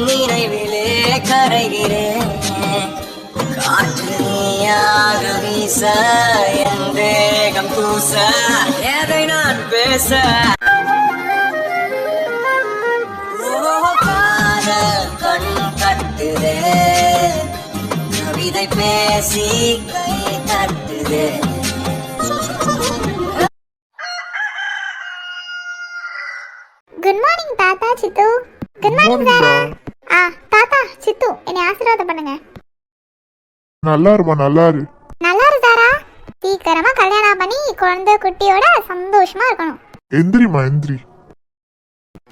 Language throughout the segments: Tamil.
நினைவிலே கரைகிறேன். காற்று நீயாக வீச என் தேகம் பூச எதை நான் பேச காதல் கண் கட்டுதே கவிதை பேசி கை தட்டுதே. குட் மார்னிங் தாத்தா சித்து. குட் மார்னிங் சாரா. தாத்தா சித்து என்னை ஆசீர்வாதம் பண்ணுங்க. நல்லா இருமா, நல்லா இரு. நல்லா இரு சாரா. சீக்கிரமா கல்யாணம் பண்ணி குழந்தை குட்டியோட சந்தோஷமா இருக்கணும். எந்திரிமா எந்திரி.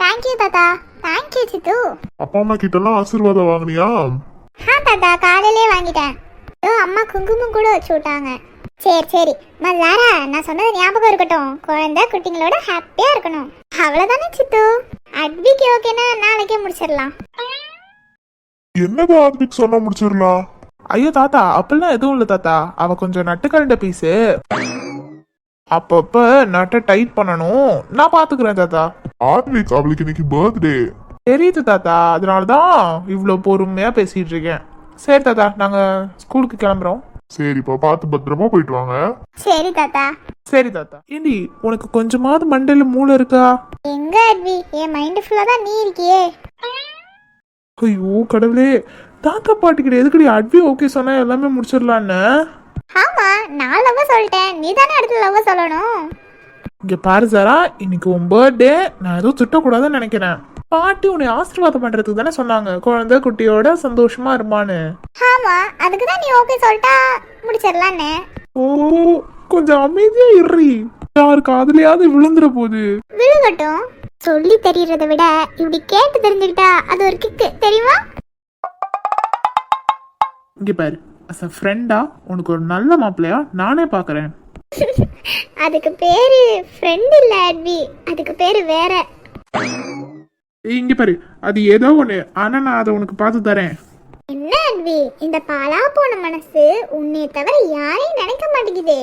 தேங்க்யூ தாத்தா. தேங்க்யூ சித்து. அப்பா அம்மா கிட்ட எல்லாம் ஆசீர்வாதம் வாங்கினியா? தாத்தா காலையிலே வாங்கிட்டேன். அம்மா குங்குமம் கூட வச்சு விட்டாங்க. சரி சரி சாரா, நான் சொன்னது ஞாபகம் இருக்கட்டும். குழந்தை குட்டிங்களோட ஹாப்பியா இருக்கணும். அவ்வளவுதானே சித்து. அட்விக்கு ஓகேனா நாளைக்கே முடிச்சிடலாம். என்னது ஆத்மிக் சொன்னா முடிச்சிடலாம்? ஐயோ தாத்தா, அப்பெல்லாம் எதுவும் இல்லை தாத்தா. அவ கொஞ்சம் நட்டுக்கரண்ட பீஸு, அப்பப்ப நட்டை டைட் பண்ணணும். நான் பாத்துக்கிறேன் தாத்தா. ஆத்மிக் அவளுக்கு இன்னைக்கு பர்த்டே. தெரியுது தாத்தா, அதனாலதான் இவ்வளோ பொறுமையா பேசிட்டு இருக்கேன். சரி தாத்தா, நாங்க ஸ்கூலுக்கு கிளம்புறோம். சரிப்பா, பார்த்து பத்திரமா போயிட்டு வாங்க. சரி தாத்தா. சரி தாத்தா. ஏண்டி உனக்கு கொஞ்சமாவது மண்டையில மூளை இருக்கா? எங்க அட்வி, என் மைண்ட் ஃபுல்லா தான் நீ இருக்கியே. ஐயோ கடவுளே, தாத்தா பாட்டிக்கிட்ட எதுக்கடி அட்வி ஓகே சொன்னா எல்லாமே முடிச்சிடலான்னு? ஆமா, நான் லவ் சொல்லிட்டேன், நீ தானே அடுத்து லவ் சொல்லணும். இங்க பாரு சாரா, இன்னைக்கு உன் பர்த்டே. நான் எதுவும் திட்டக்கூடாதுன்னு நினைக்கிறேன். பாட்டி உன்னை ஆசீர்வாதம் பண்றதுக்கு தானே சொன்னாங்க, குழந்தை குட்டியோட சந்தோஷமா இருமான்னு. ஆமா, அதுக்கு தான் நீ ஓகே சொல்லிட்டா முடிச்சிடலான்னு. ஓ, கொஞ்சம் அமைதியா இருறி. யாரு காதுலயாவது விழுந்துற போகுது. விழுகட்டும். சொல்லி தெரியறதை விட இப்படி கேட்டு தெரிஞ்சுக்கிட்டா அது ஒரு கிக்கு, தெரியுமா? இங்க பாரு, அஸ் அ ஃப்ரெண்டா உனக்கு ஒரு நல்ல மாப்பிள்ளையா நானே பாக்குறேன். அதுக்கு பேரு ஃப்ரெண்ட் இல்ல அட்வி, அதுக்கு பேரு வேற. இங்க பாரு, அது ஏதோ ஒண்ணு, ஆனா நான் அதை உனக்கு பார்த்து தரேன். என்ன அட்வி, இந்த பாலா போன மனசு உன்னை தவிர யாரையும் நினைக்க மாட்டேங்குதே.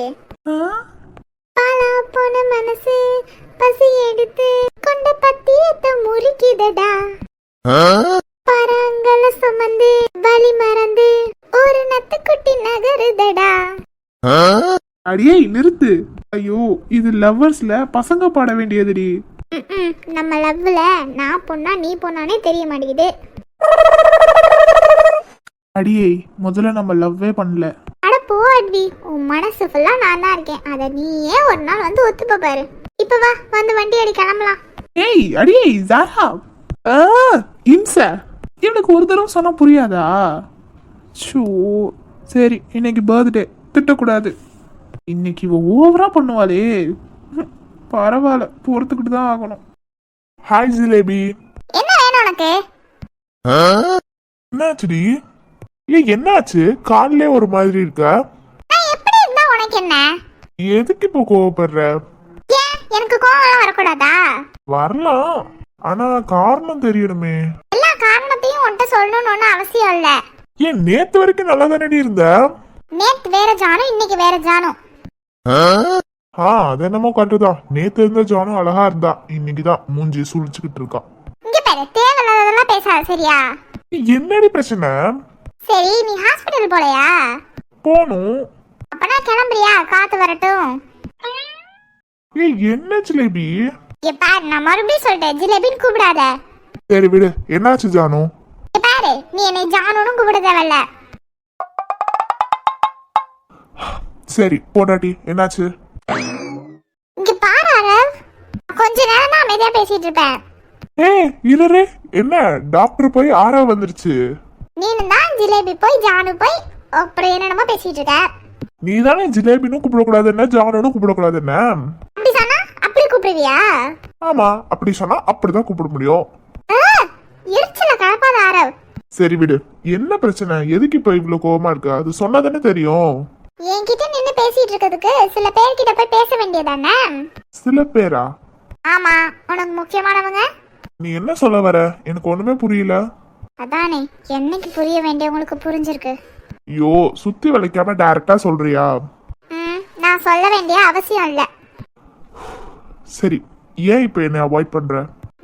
பாலா போன மனசு பசி எடுத்து கொண்ட பத்தியத்தை முறிக்குதடா. பராங்கல சுமந்து வலி மறந்து ஒரு நத்துக்குட்டி நகருதடா. அடியே நிறுத்து. ஐயோ, இது லவ்வர்ஸ்ல பசங்க பாட வேண்டியதுடி. நம்ம லவ்ல நான் பொண்ணா நீ பொண்ணானே தெரிய மாட்டேங்குது. அடியே, முதல்ல நம்ம லவ்வே பண்ணல. அட போ அட்வி, உன் மனசு ஃபுல்லா நான் தான் இருக்கேன். அத நீயே ஒரு நாள் வந்து ஒத்துப்ப பாரு. இப்ப வா, வந்து வண்டி அடி கிளம்பலாம். ஏய் அடியே ஜாரா, இம்ச. இவனுக்கு ஒரு தடவை சொன்னா புரியாதா? ஷோ, சரி இன்னைக்கு பர்த்டே, திட்டக்கூடாது. இன்னைக்கு இவ ஓவரா பண்ணுவாளே. பரவாயில்ல, பொறுத்துக்கிட்டு தான் ஆகணும். ஹாய் ஜிலேபி. என்ன வேணும் உனக்கு? என்னாச்சுடி? என்னாச்சு? காலையிலே ஒரு மாதிரி இருக்க. நான் எப்படி இருந்தா உனக்கு என்ன? எதுக்கு இப்போ கோவப்படுற? ஏன் எனக்கு கோவம் வரக்கூடாதா? வரலாம், ஆனா காரணம் தெரியணுமே. எல்லா காரணத்தையும் உன்கிட்ட சொல்லணும்னு அவசியம் இல்ல. ஏன் நேத்து வரைக்கும் நல்லா தானடி இருந்த? நேத்து வேற ஜானும், இன்னைக்கு வேற ஜானும். அது என்னமோ கரெக்டுதான். நேத்து இருந்த ஜானும் அழகா இருந்தா, இன்னைக்குதான் மூஞ்சி சுழிச்சுக்கிட்டு இருக்கா. இங்க பாரு, தேவையில்லாததெல்லாம் பேசாத சரியா? என்னடி பிரச்சனை? சரி, நீ ஹாஸ்பிடல் போலையா? போணும். அப்பனா கிளம்புறியா? காத்து வரட்டும். என்ன ஜிலேபி? பாரு, நான் மறுபடியும் சொல்லிட்டேன், ஜிலேபின்னு கூப்பிடாத. சரி விடு. என்னாச்சு ஜானு? பாரு, நீ என்னை ஜானுன்னு கூப்பிட தேவையில்ல. சரி போடாட்டி, என்னாச்சு? இங்க பாரு அரவ், கொஞ்ச நேரம் தான் அமைதியா பேசிட்டு இருப்பேன். இரு. என்ன டாக்டர் போய் ஆறா வந்துருச்சு? நீனும் தான் ஜிலேபி போய் ஜானு போய் அப்புறம் என்னென்னமோ பேசிட்டு இருக்க. நீ தானே ஜிலேபின்னு கூப்பிடக்கூடாது என்ன, ஜானுன்னு கூப்பிடக்கூடாது என்ன? அப்படி சொன்னா அப்படி கூப்பிடுவியா? ஆமா, அப்படி சொன்னா அப்படிதான் கூப்பிட முடியும். எரிச்சல கலப்பாத அரவ். சரி விடு. என்ன பிரச்சனை? எதுக்கு இப்ப இவ்வளவு கோவமா இருக்கு? அது சொன்னா தானே தெரியும். என்கிட்ட நின்னு பேசிட்டு இருக்கிறதுக்கு சில பேர்கிட்ட போய் பேச வேண்டியதானே? சில பேரா? ஆமா, உனக்கு முக்கியமானவங்க. நீ என்ன சொல்ல வர? எனக்கு ஒண்ணுமே புரியல. அதானே, என்னைக்கு புரிய வேண்டியவங்களுக்கு புரிஞ்சிருக்கு. ஐயோ, சுத்தி வளைக்காம டைரக்டா சொல்றியா? நான் சொல்ல வேண்டிய அவசியம் இல்ல. சரி, ஏன் இப்ப என்ன அவாய்ட் பண்ற?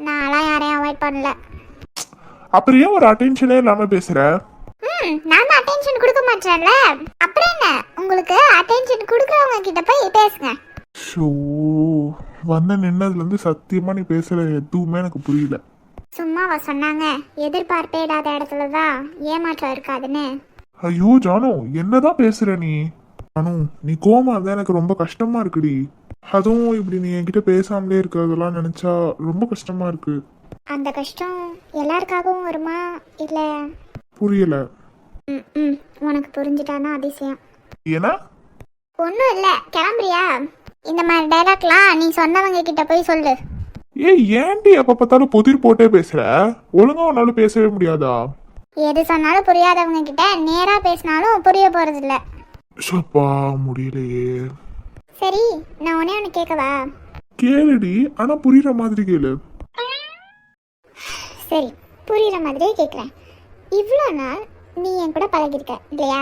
நான்லாம் யாரையும் அவாய்ட் பண்ணல. அப்புறம் ஏன் ஒரு அட்டென்ஷனே இல்லாம பேசுற? நான் தான் அட்டென்ஷன் கொடுக்க மாட்டேன்ல, அப்புறம் என்ன? உங்களுக்கு அட்டென்ஷன் கொடுக்குறவங்க கிட்ட போய் பேசுங்க. ஷோ, வந்து நின்னதுல இருந்து சத்தியமா நீ பேசுற எதுவுமே எனக்கு புரியல. சும்மாவா சொன்னாங்க எதிர்பார்ப்பே இல்லாத இடத்துல தான் ஏமாற்றம் இருக்காதுன்னு? ஐயோ ஜானு, என்னதான் பேசுற நீ? ஜானு, நீ கோவமா இருந்தா எனக்கு ரொம்ப கஷ்டமா இருக்குடி. அதுவும் இப்படி நீ என்கிட்ட பேசாமலே இருக்கிறதெல்லாம் நினைச்சா ரொம்ப கஷ்டமா இருக்கு. அந்த கஷ்டம் எல்லாருக்காகவும் வருமா இல்ல? புரியல. ம் உனக்கு புரிஞ்சுட்டானா அதிசயம். ஏன்னா? ஒன்றும் இல்லை, கிளம்புறியா? இந்த மாதிரி டைலாக்லாம் நீ சொன்னவங்க கிட்ட போய் சொல்லு. ஏய், ஏன்டி எப்ப பார்த்தாலும் புதிர் போட்டே பேசுற? ஒழுங்கா உன்னாலும் பேசவே முடியாதா? எது சொன்னாலும் புரியாதவங்க கிட்ட நேரா பேசினாலும் புரிய போறது இல்ல. சப்பா, முடியலையே. சரி, நான் ஒன்னே ஒன்று கேட்கவா? கேளுடி, ஆனா புரியுற மாதிரி கேளு. சரி, புரியுற மாதிரியே கேட்குறேன். இவ்வளோ நாள் நீ என் கூட பழகிருக்க இல்லையா?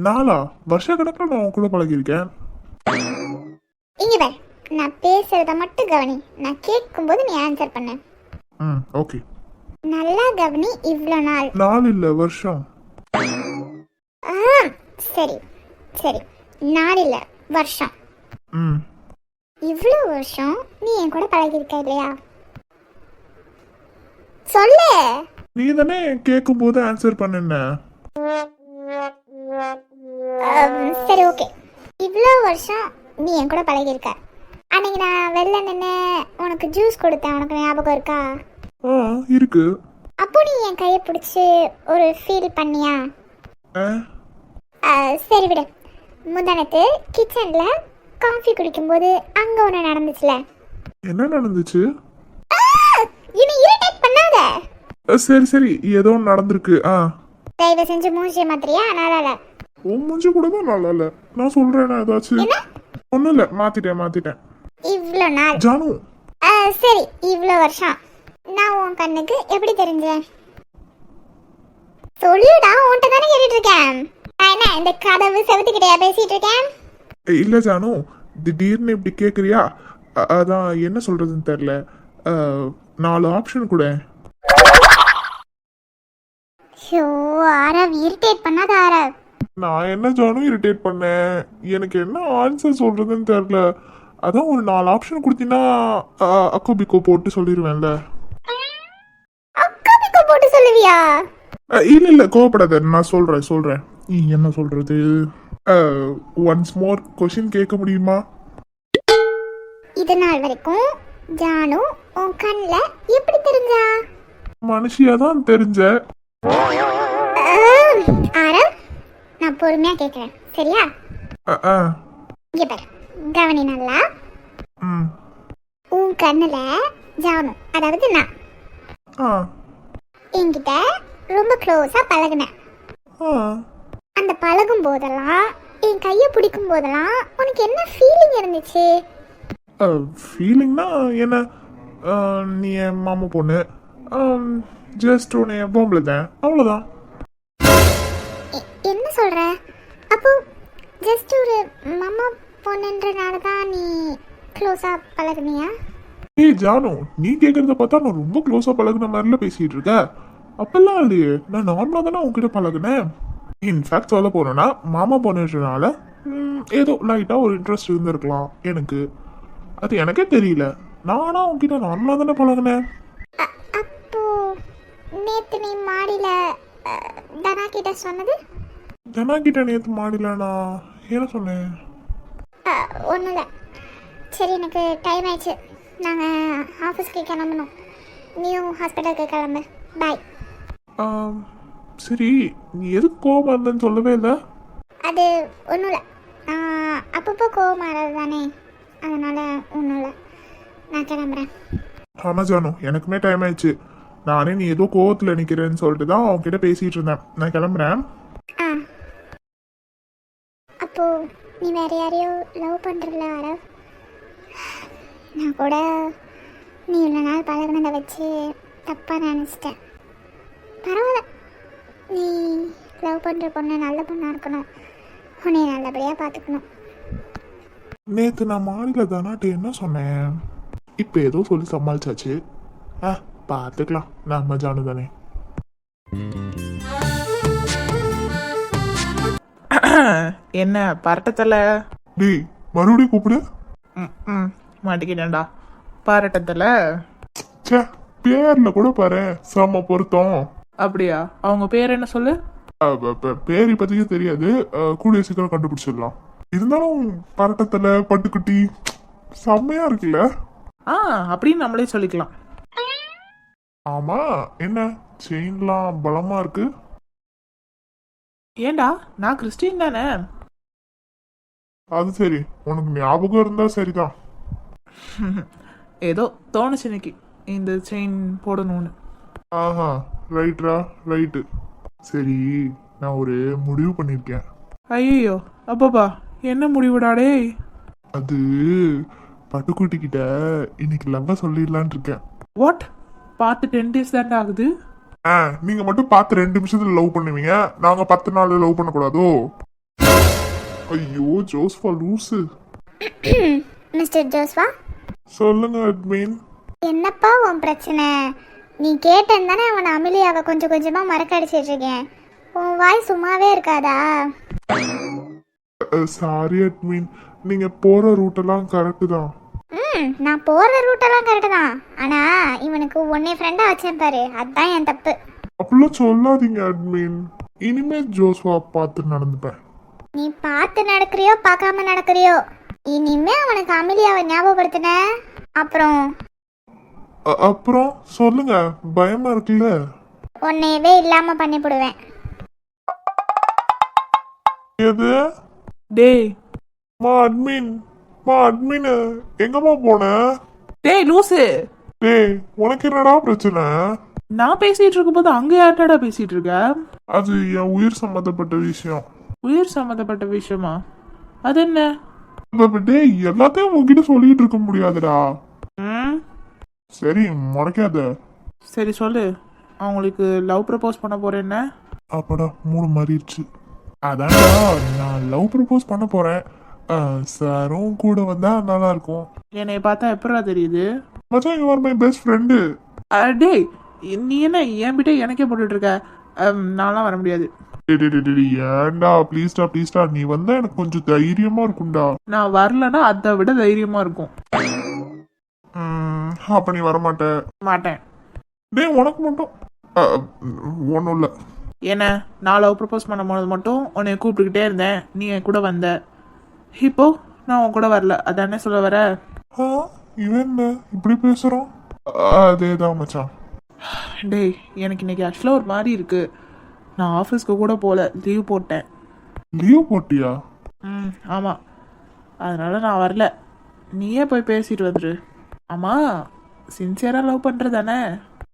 நாளா? வருஷ கணக்கில் நான் உன் கூட பழகிருக்கேன். இங்க பாரு, நான் பேசுறத மட்டும் கவனி. நான் கேட்கும்போது நீ ஆன்சர் பண்ணு. ஓகே. நல்லா கவனி. இவ்வளோ நாள்? நாள் இல்ல, வருஷம். சரி சரி, நாள் இல்ல வருஷம். இவ்வளோ வருஷம் நீ என் கூட பழகிருக்க இல்லையா? சொல்லு. நீ தானே கேட்கும் போது ஆன்சர் பண்ணுன. சரி ஓகே, இவ்வளோ வருஷம் நீ என் கூட பழகிருக்க. அன்னைக்கு நான் வெளில நின்று உனக்கு ஜூஸ் கொடுத்தேன், உனக்கு ஞாபகம் இருக்கா? இருக்கு. அப்போ நீ என் கையை பிடிச்சி ஒரு ஃபீல் பண்ணியா? சரி விடு. முந்தானத்து கிச்சன்ல காஃபி குடிக்கும்போது அங்க ஒன்று நடந்துச்சுல? என்ன நடந்துச்சு? இனி இரிட்டேட் பண்ணாத. சரி சரி, ஏதோ நடந்திருக்கு. தயவு செஞ்சு மூஞ்சி மாத்திரியா? நல்லா உன் மூஞ்சி கூட தான் நல்லா இல்ல. நான் சொல்றேன் ஏதாச்சும். ஒன்றும் இல்லை, மாத்திட்டேன். இவ்வளோ நாள் ஜானு. சரி, இவ்வளோ வருஷம் நான் உன் கண்ணுக்கு எப்படி தெரிஞ்சேன்? சொல்லுடா, உன்கிட்ட தானே கேட்டுட்டு இருக்கேன். நான் என்ன இந்த கதவு செவத்துக்கிட்டயா பேசிட்டு இருக்கேன்? இல்ல ஜானு, திடீர்னு இப்படி கேக்குறியா? அதான் என்ன சொல்றதுன்னு தெரியல. 4 ஆப்ஷன் கூட. ஆரவ், இரிட்டேட் பண்ணாத ஆரவ். நான் என்ன ஜானு இரிட்டேட் பண்ணேன்? எனக்கு என்ன ஆன்சர் சொல்றதுன்னு தெரியல. அதான் ஒரு 4 ஆப்ஷன் கொடுத்தீங்கன்னா அக்கோ பிக்கோ போட்டு சொல்லிடுவேன்ல. அக்கா பிக்கோ போட்டு சொல்லுவியா? இல்ல கோவப்படாத, நான் சொல்றேன். நீ என்ன சொல்றது? ஒன்ஸ் மோர் கொஸ்டின் கேட்க முடியுமா? இது நாள் வரைக்கும் ஜானு உன் கண்ணுல எப்படி தெரிஞ்சா? மனுஷியா தான் தெரிஞ்ச. ஆரவ், நான் பொறுமையா கேட்கிறேன், சரியா? இங்க பாரு, கவனி நல்லா. உன் கண்ணுல ஜானு, அதாவது நான் என்கிட்ட ரொம்ப க்ளோஸா பழகுனேன். அந்த பழகும் போதெல்லாம், என் கையை பிடிக்கும் போதெல்லாம் உனக்கு என்ன ஃபீலிங் இருந்துச்சு? ஃபீலிங்னா என்ன? நீ என் மாமா பொண்ணு, ஜஸ்ட் உன்னை பொம்பளை தான், அவ்வளோதான். என்ன சொல்ற? அப்போ ஜஸ்ட் ஒரு மாமா பொண்ணுன்றனால தான் நீ க்ளோஸா பழகுனியா? ஏய் ஜானு, நீ கேட்கறத பார்த்தா நான் ரொம்ப க்ளோஸா பழகுன மாதிரில பேசிட்டு இருக்க. அப்பெல்லாம் இல்லையே, நான் நார்மலா தானே உங்ககிட்ட பழகுனேன். இன்ஃபேக்ட் சொல்ல போனோன்னா மாமா பொண்ணுன்றனால ஏதோ லைட்டா ஒரு இன்ட்ரெஸ்ட் இருந்திருக்கலாம் எனக்கு. அது எனக்கே தெரியல. நானா உங்ககிட்ட நார்மலா தானே பழகுனேன். அப்போ நேத்து நீ மாடியில தனா கிட்ட சொன்னது? தனா கிட்ட நேத்து மாடியில நான் என்ன சொன்னேன்? ஒன்றும் இல்லை. சரி, எனக்கு டைம் ஆயிடுச்சு. நாங்கள் ஆஃபீஸ்க்கு கிளம்பணும். நீயும் ஹாஸ்பிட்டலுக்கு கிளம்பு. பாய். சரி, நீ எதுக்கு கோவமா இருந்தேன்னு சொல்லவே இல்லை? அது ஒன்றும் இல்லை, அப்பப்போ கோவம் ஆறது தானே, அதனால் ஒன்றும் இல்லை. நான் கிளம்புறேன். ஆமாம் ஜானு, எனக்குமே டைம் ஆயிடுச்சு. நானே நீ ஏதோ கோவத்தில் நிற்கிறேன்னு சொல்லிட்டு தான் அவங்ககிட்ட பேசிகிட்டு இருந்தேன். நான் கிளம்புறேன். அப்போ நீ வேற யாரையோ லவ் பண்ணுறல ஆரவ்? நான் கூட நீ இவ்வளோ நாள் பழகினதை வச்சு தப்பாக நினச்சிட்டேன். பரவாயில்ல, நீ லவ் பண்ணுற பொண்ணு நல்ல பொண்ணாக இருக்கணும், உன்னை நல்லபடியாக பார்த்துக்கணும். நேற்று நான் மாடியில் தானாட்டு என்ன சொன்னேன்? இப்போ ஏதோ சொல்லி சமாளிச்சாச்சு. பார்த்துக்கலாம், நம்ம ஜானு தானே. என்ன பரட்டத்தலை? டேய் மறுபடியும் கூப்பிடு. ம் மாட்டிக்கிட்டேன்டா. பரட்டத்தலை ச்சே, பேர்ல கூட பாரு செம பொருத்தம். அப்படியா? அவங்க பேர் என்ன சொல்லு? பேர் இப்போதைக்கு தெரியாது, கூடிய சீக்கிரம் கண்டுபிடிச்சிடலாம். இருந்தாலும் பரட்டத்துல பட்டுக்குட்டி செம்மையா இருக்குல்ல? அப்படின்னு நம்மளே சொல்லிக்கலாம். ஆமா, என்ன செயின்லாம் பலமா இருக்கு. ஏண்டா நான் கிறிஸ்டின் தானே. அது சரி, உனக்கு ஞாபகம் இருந்தா சரிதான். ஏதோ தோணுச்சு இன்னைக்கு இந்த செயின் போடணும்னு. ஆஹா, ரைட்ரா ரைட்டு. சரி, நான் ஒரு முடிவு பண்ணியிருக்கேன். ஐயோ அப்பப்பா, என்ன முடிவுடாடே? அது பட்டுக்குட்டி கிட்ட இன்னைக்கு லவ்வ சொல்லிடலான் இருக்கேன். வாட்? பார்த்து 10 days தாண்டா ஆகுது. நீங்க மட்டும் பார்த்து 2 நிமிஷத்துல லவ் பண்ணுவீங்க, நாங்க 10 நாள் லவ் பண்ணக்கூடாதோ? ஐயோ ஜோஸ்வா லூசு. மிஸ்டர் ஜோஸ்வா, சொல்லுங்க அட்மின். என்னப்பா உன் பிரச்சனை? நீ கேட்டேன்னு தானே அவனை அமிலியாவை கொஞ்சம் கொஞ்சமாக மறக்கடிச்சிட்டு இருக்கேன். உன் வாய் சும்மாவே இருக்காதா? சாரி அட்மின், நீங்க போற ரூட்டெல்லாம் கரெக்டு தான். நான் போகிற ரூட்டெல்லாம் கரெக்டு தான். ஆனால் இவனுக்கு உன்னை ஃப்ரெண்டாக வச்சேன் பாரு, அதுதான் என் தப்பு. அப்படிலாம் சொல்லாதீங்க அட்மின். இனிமே ஜோஸ்வா பார்த்து நடந்துப்பேன். நீ பார்த்து நடக்கிறியோ பார்க்காம நடக்கிறியோ, இனிமே அவனுக்கு அமிலியாவை ஞாபகப்படுத்தின அப்புறம் அப்புறம் சொல்லுங்க, பயமா இருக்குல்ல? உன்னையவே இல்லாமல் பண்ணிவிடுவேன். எது? டேய் அட்மின், அட்மின் எங்கம்மா போன? டேய் லூசு, டேய் உனக்கு என்னடா பிரச்சனை? நான் பேசிட்டு இருக்கும்போது அங்க யார்டா பேசிட்டு இருக்க? அது என் உயிர் சம்பந்தப்பட்ட விஷயம். உயிர் சம்மந்தப்பட்ட விஷயமா? அது என்ன? டேய் எல்லாத்தையும் உங்ககிட்ட சொல்லிட்டு இருக்க முடியாதுடா. ம் சரி முறைக்காத. சரி சொல்லு, அவங்களுக்கு லவ் ப்ரப்போஸ் பண்ண போறேன்ன? அப்படா மூணு மாறிடுச்சு. அதான்டா, நான் லவ் ப்ரப்போஸ் பண்ண போறேன். சாரும் கூட வந்தா நல்லா இருக்கும். என்னை பார்த்தா எப்படா தெரியுது? மச்சான், you are my best friend. டேய் நீ என்ன என்கிட்ட எனக்கே போட்டுட்டு இருக்க? நான்லாம் வர முடியாது. ஏன்டா ப்ளீஸ்டா, நீ வந்தா எனக்கு கொஞ்சம் தைரியமா இருக்கும்டா. நான் வரலன்னா அதை விட தைரியமா இருக்கும். அப்ப நீ வரமாட்ட? மாட்டேன். டேய் உனக்கு மட்டும் ஒன்றும் இல்லை. என்ன, நான் லவ் ப்ரப்போஸ் பண்ண போனது மட்டும் உன்னை கூப்பிட்டுக்கிட்டே இருந்தேன், நீ என் கூட வந்த. இப்போ நான் உன் கூட வரல, அதானே சொல்ல வர? இவன் என்ன இப்படி பேசுறான்? அதேதான் மச்சான். டேய் எனக்கு இன்னைக்கு ஆக்சுவலாக ஒரு மாதிரி இருக்கு. நான் ஆஃபீஸ்க்கு கூட போகல, லீவ் போட்டேன். லீவ் போட்டியா? ஆமாம், அதனால நான் வரல. நீயே போய் பேசிட்டு வந்துரு. ஆமாம், சின்சியராக லவ் பண்ணுறதானே?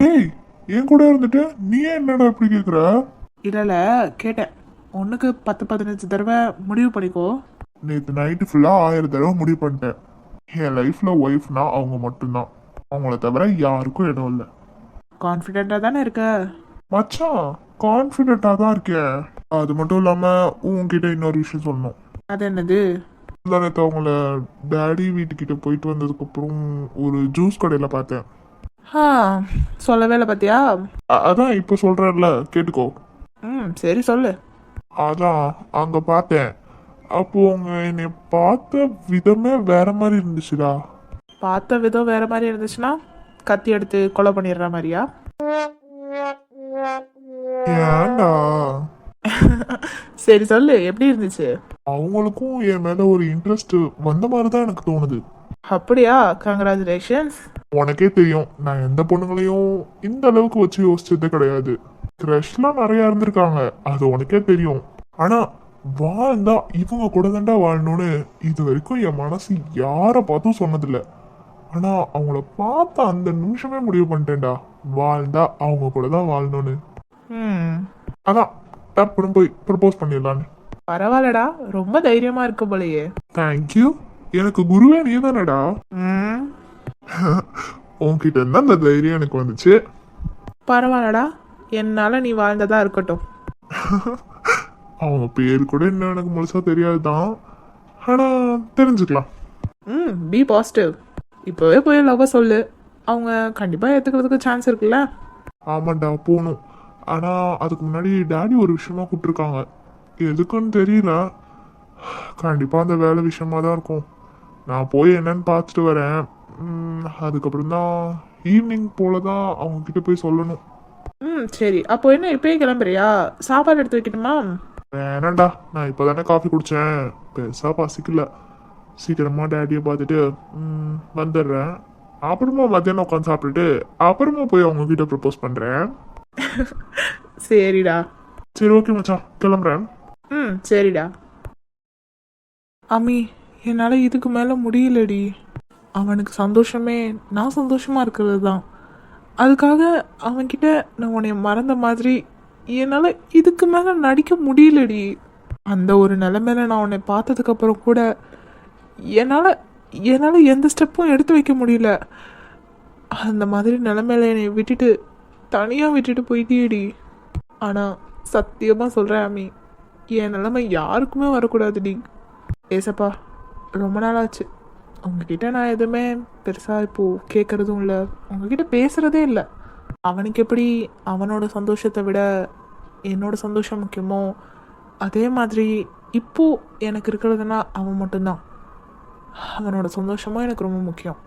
டேய் என் கூட இருந்துட்டு நீ என்னடா இப்படி கேட்குற? இல்லைல்ல, கேட்டேன். ஒன்றுக்கு 10-15 தடவை முடிவு பண்ணிக்கோ. நேற்று நைட்டு ஃபுல்லாக 1000 தடவை முடிவு பண்ணிட்டேன். என் லைஃப்பில் ஒய்ஃப்னா அவங்க மட்டும்தான், அவங்கள தவிர யாருக்கும் இடம் இல்லை. கான்ஃபிடென்ட்டாக தானே இருக்க? மச்சான் கான்ஃபிடென்ட்டாக தான் இருக்கேன். அது மட்டும் இல்லாமல் உங்ககிட்ட இன்னொரு விஷயம் சொல்லணும். அது என்னது? நேற்று அவங்கள டேடி வீட்டுக்கிட்ட போயிட்டு வந்ததுக்கப்புறம் ஒரு ஜூஸ் கடையில் பார்த்தேன். சொல்லவே இல்லை பார்த்தியா? அதான் இப்போ சொல்கிறேன்ல, கேட்டுக்கோ. சரி சொல்லு. அதான் அங்கே பார்த்தேன். அப்போ அவங்க என்னை பார்த்த விதமே வேற மாதிரி இருந்துச்சுடா. பார்த்த விதம் வேற மாதிரி இருந்துச்சுன்னா கத்தி எடுத்து கொலை பண்ணிடுற மாதிரியா? ஏன்டா? சரி சொல்லு, எப்படி இருந்துச்சு? அவங்களுக்கும் என் மேல ஒரு இன்ட்ரெஸ்ட் வந்த மாதிரி தான் எனக்கு தோணுது. அப்படியா? கங்க்ராச்சுலேஷன்ஸ். உனக்கே தெரியும், நான் எந்த பொண்ணுங்களையும் இந்த அளவுக்கு வச்சு யோசிச்சதே கிடையாது. க்ரஷ்லாம் நிறைய இருந்திருக்காங்க, அது உனக்கே தெரியும். ஆனா வாழ்ந்தா இவங்க கூட தாண்டா வாழணும்னு இது வரைக்கும் என் மனசு யாரை பார்த்தும் சொன்னதில்ல. ஆனா அவங்கள பார்த்த அந்த நிமிஷமே முடிவு பண்ணிட்டேன்டா, வாழ்ந்தா அவங்க கூட தான் வாழணும்னு. அதான் டப்புன்னு போய் ப்ரப்போஸ் பண்ணிடலான்னு. பரவாயில்லடா, ரொம்ப தைரியமா இருக்கு போலயே. தேங்க்யூ. எனக்கு குருவே நீ தானடா. உன்கிட்ட இருந்தா அந்த தைரியம் எனக்கு வந்துச்சு. பரவாயில்லடா, என்னால நீ வாழ்ந்ததா இருக்கட்டும். அவங்க பேர் கூட இன்னும் எனக்கு முழுசா தெரியாதுதான், ஆனா தெரிஞ்சுக்கலாம். Be positive. இப்போவே போய் லவ் சொல்லு, அவங்க கண்டிப்பா ஏத்துக்கிறதுக்கு சான்ஸ் இருக்குல்ல. ஆமாண்டா போகணும். ஆனா அதுக்கு முன்னாடி டாடி ஒரு விஷயமா கூப்பிட்டுருக்காங்க. எதுக்குன்னு தெரியல. கண்டிப்பா அந்த வேலை விஷயமா தான் இருக்கும். நான் போய் என்னன்னு பார்த்துட்டு வரேன். அதுக்கப்புறம் தான் ஈவினிங் போல தான் அவங்க கிட்ட போய் சொல்லணும். சரி, அப்போ என்ன இப்பயே கிளம்புறியா? சாப்பாடு எடுத்து வைக்கணுமா? வேணாண்டா, நான் இப்போதானே காஃபி குடித்தேன், பெருசாக பசிக்கல. சீக்கிரமா டேடியை பார்த்துட்டு வந்துடுறேன். அப்புறமா மத்தியானம் உட்காந்து சாப்பிட்டுட்டு அப்புறமா போய் அவங்க கிட்ட ப்ரப்போஸ் பண்ணுறேன். சரிடா. சரி, ஓகே மச்சான், கிளம்புறேன். சரிடா. அம்மி, என்னால் இதுக்கு மேலே முடியலடி. அவனுக்கு சந்தோஷமே நான் சந்தோஷமாக இருக்கிறது தான். அதுக்காக அவன்கிட்ட நான் உன்னை மறந்த மாதிரி என்னால் இதுக்கு மேலே நடிக்க முடியலடி. அந்த ஒரு நிலைமையில நான் உன்னை பார்த்ததுக்கப்புறம் கூட என்னால் எந்த ஸ்டெப்பும் எடுத்து வைக்க முடியல. அந்த மாதிரி நிலைமையில என்னை விட்டுட்டு தனியாக விட்டுட்டு போயிட்டேடி. ஆனால் சத்தியமாக சொல்கிறேன் அம்மி, என் நிலைமை யாருக்குமே வரக்கூடாதுடி. ஏசப்பா, ரொம்ப நாளாச்சு உங்ககிட்ட நான் எதுவுமே பெருசாக இப்போது கேட்குறதும் இல்லை, உங்ககிட்ட பேசுகிறதே இல்லை. அவனுக்கு எப்படி அவனோட சந்தோஷத்தை விட என்னோட சந்தோஷம் முக்கியமோ அதே மாதிரி இப்போது எனக்கு இருக்கிறதுனா அவன் மட்டும்தான். அவனோட சந்தோஷமும் எனக்கு ரொம்ப முக்கியம்.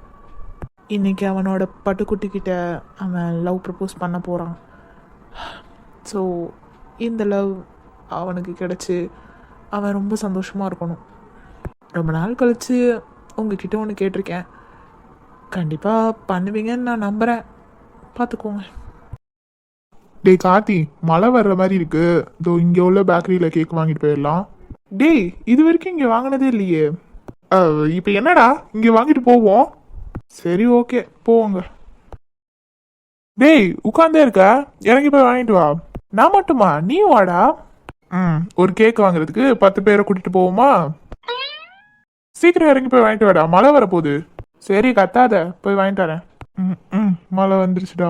இன்றைக்கி அவனோட பட்டுக்குட்டிக்கிட்ட அவன் லவ் ப்ரப்போஸ் பண்ண போகிறான். ஸோ இந்த லவ் அவனுக்கு கிடச்சி அவன் ரொம்ப சந்தோஷமாக இருக்கணும். ரொம்ப நாள் கழித்து உங்ககிட்ட ஒன்று கேட்டிருக்கேன். கண்டிப்பாக பண்ணுவீங்கன்னு நான் நம்புகிறேன். பார்த்துக்கோங்க. டேய் கார்த்தி, மழை வர்ற மாதிரி இருக்கு. இதோ இங்கே உள்ள பேக்கரியில் கேக் வாங்கிட்டு போயிடலாம். டேய், இது வரைக்கும் இங்கே வாங்கினதே இல்லையே. இப்போ என்னடா, இங்கே வாங்கிட்டு போவோம். சரி, ஓகே, போவோங்க. டேய், உட்காந்தே இருக்க, இறங்கி போய் வாங்கிட்டு வா. நான் மட்டுமா? நீ வாடா. ஒரு கேக் வாங்குறதுக்கு 10 பேரை கூட்டிட்டு போவோமா? சீக்கிரம் இறங்கி போய் வாங்கிட்டு வாடா, மழை வரப்போகுது. சரி, கத்தாத, போய் வாங்கிட்டு வரேன். மழை வந்துருச்சுடா.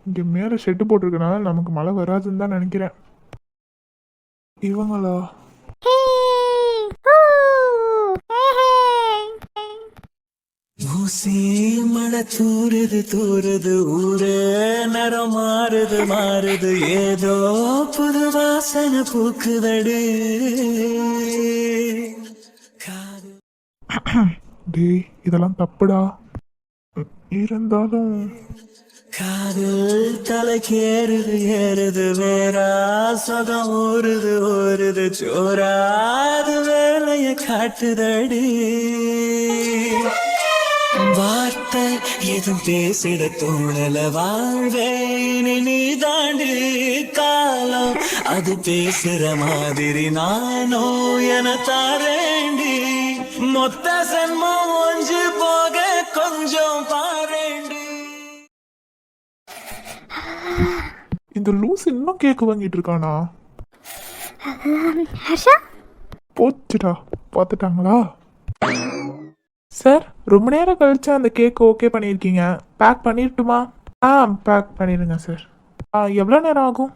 இங்கே மேலே ஷெட்டு போட்டிருக்கனால நமக்கு மழை வராதுன்னு தான் நினைக்கிறேன். இவங்களா? ஊசி மழை தூருது தூருது, ஊரே நரம் மாறுது மாறுது, ஏதோ புது வாசனை பூக்குதடு. டேய், இதெல்லாம் தப்புடா. இருந்தாலும் காதல் தலைக்கு ஏறுது ஏறுது, வேறா சொகம் ஊறுது ஊறுது, சோறாது வேலைய காட்டுதடி. வார்த்தை எதுவும் பேசிட தோணல, வாழ்வே நீ தாண்டி காலம் அது பேசுற மாதிரி நானோ என தாரேண்டி. மொத்த சன்மம் ஒன்று போக கொஞ்சம் பாரேண்டி. இந்த லூஸ் இன்னும் கேக் வாங்கிட்டு இருக்கானா? ஹர்ஷா, போச்சுடா, பார்த்துட்டாங்களா? சார், ரொம்ப நேரம் கழிச்சு அந்த கேக் ஓகே பண்ணியிருக்கீங்க. பேக் பண்ணிடட்டுமா? பேக் பண்ணிடுங்க சார். எவ்வளோ நேரம் ஆகும்?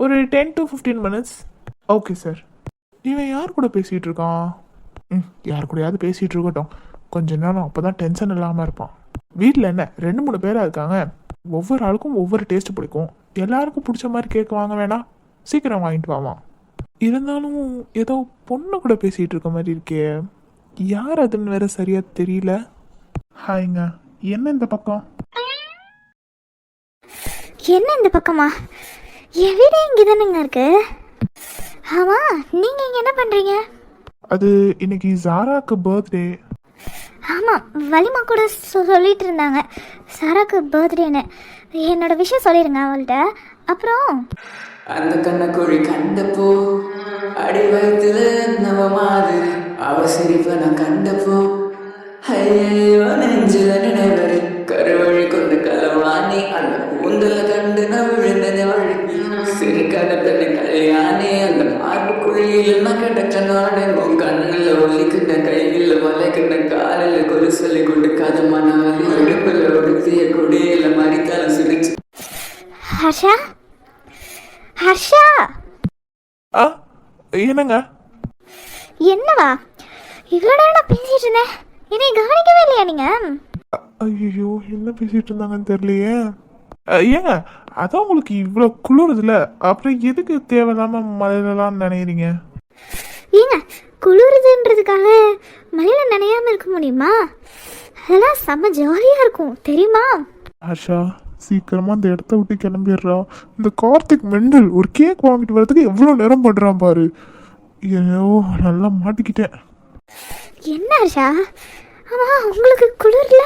ஒரு 10 to 15 minutes. Okay sir. இவன் யார் கூட பேசிகிட்டு இருக்கான்? யார் கூடயாவது பேசிகிட்டு இருக்கட்டும், கொஞ்ச நேரம், அப்போ தான் டென்ஷன் இல்லாமல் இருப்பான். வீட்டில் என்ன 2-3 பேராக இருக்காங்க, ஒவ்வொரு ஆளுக்கும் ஒவ்வொரு டேஸ்ட் பிடிக்கும். எல்லாருக்கும் பிடிச்ச மாதிரி கேக் வாங்க வேணாம், சீக்கிரம் வாங்கிட்டு வாவான். இருந்தாலும் ஏதோ பொண்ணு கூட பேசிகிட்டு இருக்க மாதிரி இருக்கே, யார் அதுன்னு வேற சரியா தெரியல. ஹாய்ங்க, என்ன இந்த பக்கம்? என்ன இந்த பக்கமா? என் வீடு இங்கே தானேங்க இருக்கு. ஆமாம், நீங்கள் இங்கே என்ன பண்ணுறீங்க? அது இன்னைக்கு ஜாராக்கு பர்த்டே. ஆமாம், வலிமா கூட சொல்லிட்டு இருந்தாங்க சாராக்கு பர்த்டேன்னு. என்னோட விஷயம் சொல்லிடுங்க அவள்கிட்ட. அப்புறம் அந்த கண்ணக்குழி கண்டப்போ அடி வயத்துல நவ மாதிரி அவ சிரிப்ப நான் கண்டப்போ ஐயோ நெஞ்சில நினைவரு கருவழி கொண்டு களவாணி அந்த கூந்தல கண்டு நான் விழுந்தன வழி சிரிக்காத பெண்ணு கல்யாணி அந்த மார்பு குழியில் நான் கிடக்க நாடு உன் கண்ணுல ஒலிக்கின்ற கையில் வளைக்கின்ற காலில் கொலு சொல்லி கொண்டு கதமான வலி அடுப்புல ஒடுத்திய கொடியில மறித்தாலும் சிரிச்சு. ஹர்ஷா, ஹர்ஷா, என்னங்க? என்னவா? இவ்வளோ நேரம் நான் பேசிட்டு இருந்தேன், என்னை கவனிக்கவே இல்லையா நீங்க? ஐயோ, என்ன பேசிட்டு இருந்தாங்கன்னு தெரியலையே. ஏங்க, அதான் உங்களுக்கு இவ்வளோ குளிருதுல, அப்புறம் எதுக்கு தேவையில்லாம மழையிலலாம் நினைக்கிறீங்க? ஏங்க குளிருதுன்றதுக்காக மழையில் நனையாமல் இருக்க முடியுமா? அதெல்லாம் செம்ம ஜாலியாக இருக்கும் தெரியுமா? ஹர்ஷா சீக்கிரமா அந்த இடத்த விட்டு கிளம்பிடுறா. இந்த கார்த்திக் மெண்டல் ஒரு கேக் வாங்கிட்டு வரதுக்கு எவ்வளோ நேரம் பண்றான் பாரு. ஐயோ நல்லா மாட்டிக்கிட்டேன். என்ன ஆஷா? ஆமாம், உங்களுக்கு குளிரல?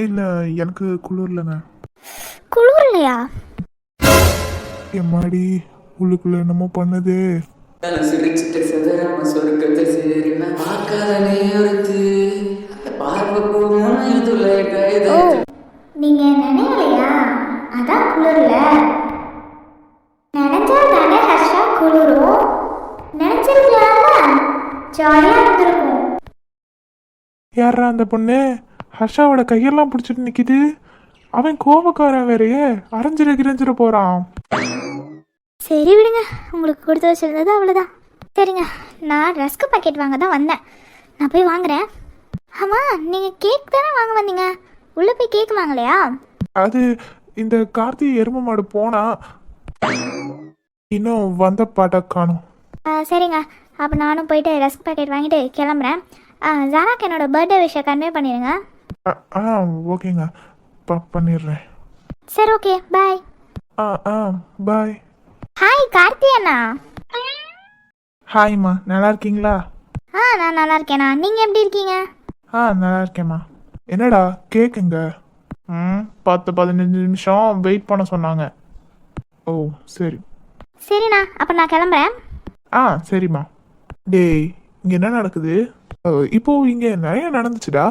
இல்லை எனக்கு குளிர்லங்க. குளிரலையா? என் மாடி உள்ளுக்குள்ள என்னமோ பண்ணுது. நான் சிரிச்சுட்டு சதராம சொர்க்கத்தை சேருனா பார்க்காத நேரத்து அந்த பார்வை போதும் இது லைட்டா நீங்கள் நினைக்கலையா? அதான் குளிரல. நினைச்சா தானே ஹர்ஷா குளிரும். நினைச்சிருக்கலாமா? ஜாலியாக இருந்திருக்கும். யாரா அந்த பொண்ணு? ஹர்ஷாவோட கையெல்லாம் பிடிச்சிட்டு நிக்குது. அவன் கோபக்காரன் வேறையே, அரைஞ்சிட கிரைஞ்சிட போறான். சரி விடுங்க, உங்களுக்கு கொடுத்து வச்சிருந்தது அவ்வளோதான். சரிங்க, நான் ரஸ்க்கு பாக்கெட் வாங்க தான் வந்தேன். நான் போய் வாங்குறேன். ஆமாம், நீங்கள் கேக் தானே வாங்க வந்தீங்க, உள்ளே போய் கேக் வாங்கலையா? அது இந்த கார்த்தி எரும மாடு போனா இன்னும் வந்த பாட்டா காணும். சரிங்க, அப்போ நானும் போயிட்டு ரஸ்க் பாக்கெட் வாங்கிட்டு கிளம்புறேன். ஜாராக்கு என்னோட பர்த்டே விஷய கன்வே பண்ணிடுங்க. ஓகேங்க பண்ணிடுறேன். சரி, ஓகே, பாய். பாய். ஹாய் கார்த்தி அண்ணா. ஹாய்மா, நல்லா இருக்கீங்களா? நான் நல்லா இருக்கேண்ணா, நீங்கள் எப்படி இருக்கீங்க? நல்லா இருக்கேம்மா. என்னடா கேக்குங்க? 10-15 நிமிஷம் வெயிட் பண்ண சொன்னாங்க. ஓ சரி. சரிண்ணா, அப்போ நான் கிளம்புறேன். சரிம்மா. டேய் இங்க என்ன நடக்குது? இப்போ இங்க நிறைய நடந்துச்சுடா.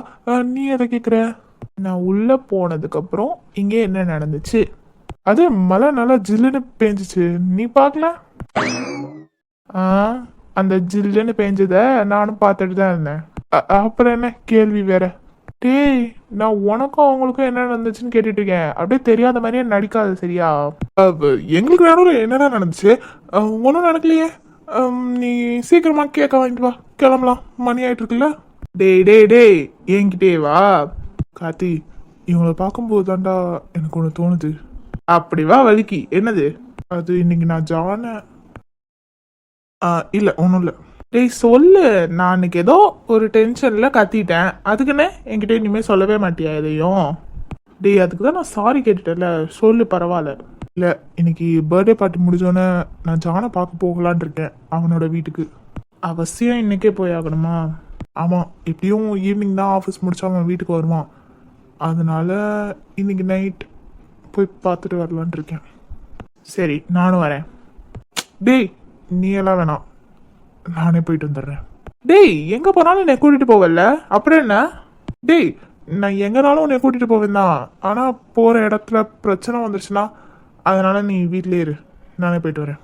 நீ எதை கேட்குற? நான் உள்ள போனதுக்கு அப்புறம் இங்க என்ன நடந்துச்சு? அது மழை நல்லா ஜில்லுன்னு பேஞ்சிச்சு, நீ பார்க்கல? அந்த ஜில்லுன்னு பேஞ்சத நானும் பார்த்துட்டு தான் இருந்தேன். அப்புறம் என்ன கேள்வி வேற? டேய் நான் உனக்கும் அவங்களுக்கும் என்ன நடந்துச்சுன்னு கேட்டுட்டு இருக்கேன். அப்படியே தெரியாத மாதிரியே நடிக்காது சரியா? எங்களுக்கு வேணும் என்னடா நடந்துச்சு? ஒன்றும் நடக்கலையே. நீ சீக்கிரமா கேட்க வாங்கிட்டு வா, கிளம்பலாம், மணி ஆயிட்டு இருக்குல்ல. டேய் என்கிட்டே வா. கார்த்தி இவங்கள பார்க்கும்போது தாண்டா எனக்கு ஒன்று தோணுது. அப்படி வா வலிக்கி. என்னது அது? இன்னைக்கு நான் ஜான இல்லை ஒன்றும் இல்லை. டேய் சொல்லு, நான் அன்னைக்கு ஏதோ ஒரு டென்ஷனில் கத்திட்டேன், அதுக்குன்னு என்கிட்ட இனிமேல் சொல்லவே மாட்டியா எதையும்? டேய் அதுக்கு தான் நான் சாரி கேட்டுட்டேன்ல, சொல்லு பரவாயில்ல. இல்லை இன்னைக்கு பர்த்டே பார்ட்டி முடிஞ்சோன்னே நான் ஜானை பார்க்க போகலான் இருக்கேன் அவனோட வீட்டுக்கு. அவசியம் இன்னைக்கே போய் ஆகணுமா? ஆமாம், எப்படியும் ஈவினிங் தான் ஆஃபீஸ் முடிச்சா அவன் வீட்டுக்கு வருவான். அதனால இன்னைக்கு நைட் போய் பார்த்துட்டு வரலான் இருக்கேன். சரி நானும் வரேன். டேய் நீ எல்லாம் வேணாம், நானே போயிட்டு வந்துடுறேன். டேய் எங்கே போனாலும் என்னை கூட்டிகிட்டு போவல, அப்புறம் என்ன? டேய் நான் எங்கேனாலும் உன்னை கூட்டிகிட்டு போவேன் தான், ஆனால் போகிற இடத்துல பிரச்சனை வந்துருச்சுன்னா அதனால நீ வீட்டிலே இரு, நானே போயிட்டு வரேன்.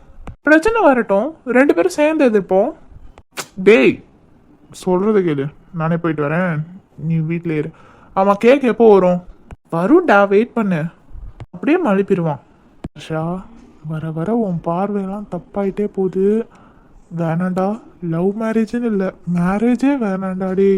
பிரச்சனை வரட்டும், 2 பேரும் சேர்ந்து எதிர்ப்போம். டேய் சொல்கிறது கேளு, நானே போயிட்டு வரேன், நீ வீட்டிலே இரு. ஆமாம் கேக் எப்போ வரும்? வரும்டா, வெயிட் பண்ணு. அப்படியே மழுப்பிடுவான். ஷா வர வர உன் பார்வையெல்லாம் தப்பாயிட்டே போகுது. வேணாண்டா, லவ் மேரேஜுன்னு இல்லை, மேரேஜே வேணாண்டாடி.